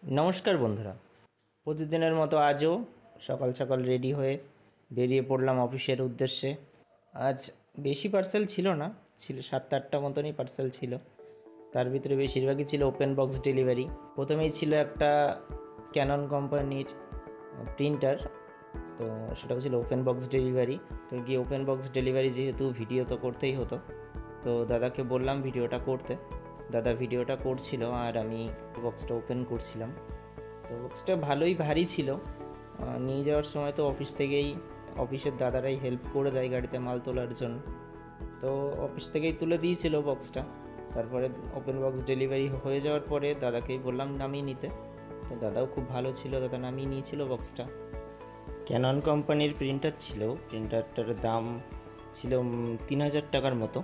নমস্কার বন্ধুরা, প্রতিদিনের মতো আজও সকাল সকাল রেডি হয়ে বেরিয়ে পড়লাম অফিসের উদ্দেশ্যে। আজ বেশি পার্সেল ছিল না, ছিল 7-8টা মতনই পার্সেল ছিল। তার ভিতরে বেশিরভাগই ছিল ওপেন বক্স ডেলিভারি। প্রথমেই ছিল একটা ক্যানন কোম্পানির প্রিন্টার, তো সেটাও ছিল ওপেন বক্স ডেলিভারি। তো গিয়ে ওপেন বক্স ডেলিভারি যেহেতু ভিডিও তো করতেই হতো, তো দাদাকে বললাম ভিডিওটা করতে। দাদা ভিডিওটা করছিল আর আমি বক্সটা ওপেন করছিলাম। তো বক্সটা ভালোই ভারী ছিল। নিয়ে যাওয়ার সময় তো অফিসের দাদারাই হেল্প করে দেয় গাড়িতে মাল তোলার জন্য। তো অফিস থেকেই তুলে দিয়েছিল বক্সটা। তারপরে ওপেন বক্স ডেলিভারি হয়ে যাওয়ার পরে দাদাকেই বললাম নামিয়ে নিতে। তো দাদাও খুব ভালো ছিল, দাদা নামিয়ে নিয়েছিল বক্সটা। ক্যানন কোম্পানির প্রিন্টার ছিল, প্রিন্টারটার দাম ছিল 3,000 টাকার মতো।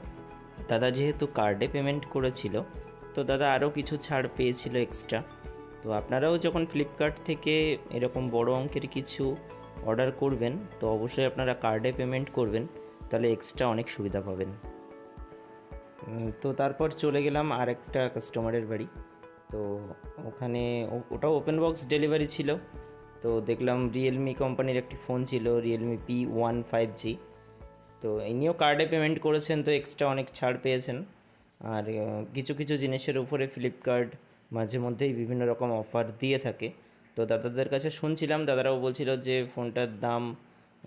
দাদা যেহেতু কার্ডে পেমেন্ট করেছিল, তো দাদা আরও কিছু ছাড় পেয়েছিল এক্সট্রা। তো আপনারাও যখন ফ্লিপকার্ট থেকে এরকম বড় অঙ্কের কিছু অর্ডার করবেন, তো অবশ্যই আপনারা কার্ডে পেমেন্ট করবেন, তাহলে এক্সট্রা অনেক সুবিধা পাবেন। তো তারপর চলে গেলাম আরেকটা কাস্টমারের বাড়ি। তো ওখানে ওটাও ওপেন বক্স ডেলিভারি ছিল। তো দেখলাম রিয়েলমি কোম্পানির একটি ফোন ছিল, রিয়েলমি P15G। তো ইনিও কার্ডে পেমেন্ট করেছেন, তো এক্সট্রা অনেক ছাড় পেয়েছেন। আর কিছু কিছু জিনিসের উপরে ফ্লিপকার্ট মাঝে মধ্যেই বিভিন্ন রকম অফার দিয়ে থাকে। তো দাদাদের কাছে শুনছিলাম, দাদারাও বলছিল যে ফোনটার দাম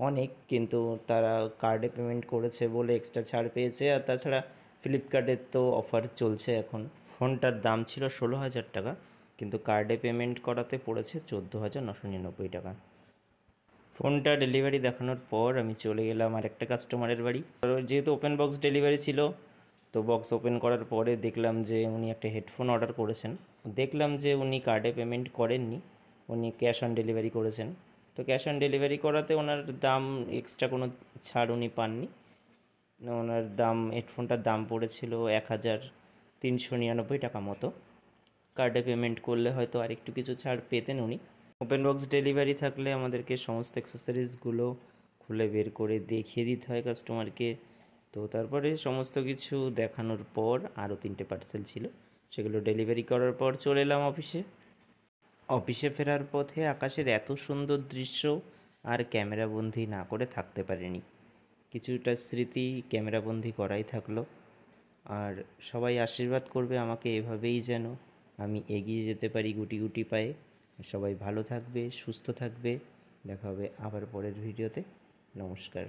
অনেক, কিন্তু তারা কার্ডে পেমেন্ট করেছে বলে এক্সট্রা ছাড় পেয়েছে। আর তাছাড়া ফ্লিপকার্টের তো অফার চলছে এখন। ফোনটার দাম ছিল 16,000 টাকা, কিন্তু কার্ডে পেমেন্ট করাতে পড়েছে 14,999 টাকা। ফোনটা ডেলিভারি দেখানোর পর আমি চলে গেলাম আরেকটা কাস্টমারের বাড়ি। যেহেতু ওপেন বক্স ডেলিভারি ছিল, তো বক্স ওপেন করার পরে দেখলাম যে উনি একটা হেডফোন অর্ডার করেছেন। দেখলাম যে উনি কার্ডে পেমেন্ট করেননি, উনি ক্যাশ অন ডেলিভারি করেছেন। তো ক্যাশ অন ডেলিভারি করাতে ওনার দাম এক্সট্রা কোনো ছাড় উনি পাননি। ওনার হেডফোনটার দাম পড়েছিল 1,399 টাকা মতো। কার্ডে পেমেন্ট করলে হয়তো আর একটু কিছু ছাড় পেতেন উনি। ওপেন বক্স ডেলিভারি থাকলে আমাদেরকে সমস্ত অ্যাক্সেসরিজগুলো খুলে বের করে দেখিয়ে দিতে হয় কাস্টমারকে। তো তারপরে সমস্ত কিছু দেখানোর পর আরও 3টে পার্সেল ছিল, সেগুলো ডেলিভারি করার পর চলে এলাম অফিসে। অফিসে ফেরার পথে আকাশের এত সুন্দর দৃশ্য আর ক্যামেরাবন্দি না করে থাকতে পারিনি। কিছুটা স্মৃতি ক্যামেরাবন্দি করাই থাকলো। আর সবাই আশীর্বাদ করবে আমাকে এভাবেই যেন আমি এগিয়ে যেতে পারি গুটি গুটি পায়ে। সবাই ভালো থাকবে, সুস্থ থাকবে। দেখা হবে আবার পরের ভিডিওতে। নমস্কার।